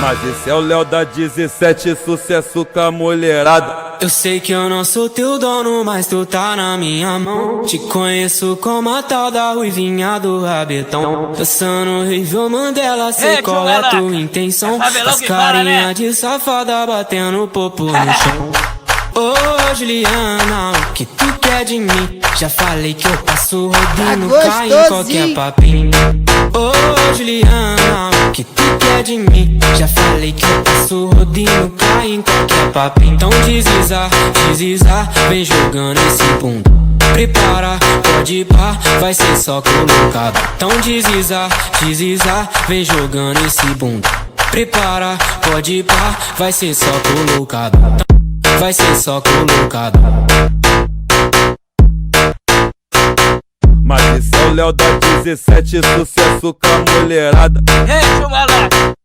Mas esse é o Léo da 17, sucesso com a mulherada. Eu sei que eu não sou teu dono, mas tu tá na minha mão. Te conheço como a tal da ruivinha do rabetão. Dançando horrível Mandela, sei qual é tua intenção. As carinha de safada batendo popo no chão. Ô Juliana, o que tu quer de mim? Já falei que eu passo rodinho, cai em qualquer papinho. Ô Juliana, o que tu quer de mim? Já falei que eu passo rodinho, cai em qualquer papinho. Então desliza, desliza, vem jogando esse bunda. Prepara, pode ir pá, vai ser só colocado. Então desliza, desliza, vem jogando esse bunda. Prepara, pode ir pá, vai ser só colocado. Vai ser só colocado. Mas esse é o Léo da 17, sucesso com a mulherada. Moleque.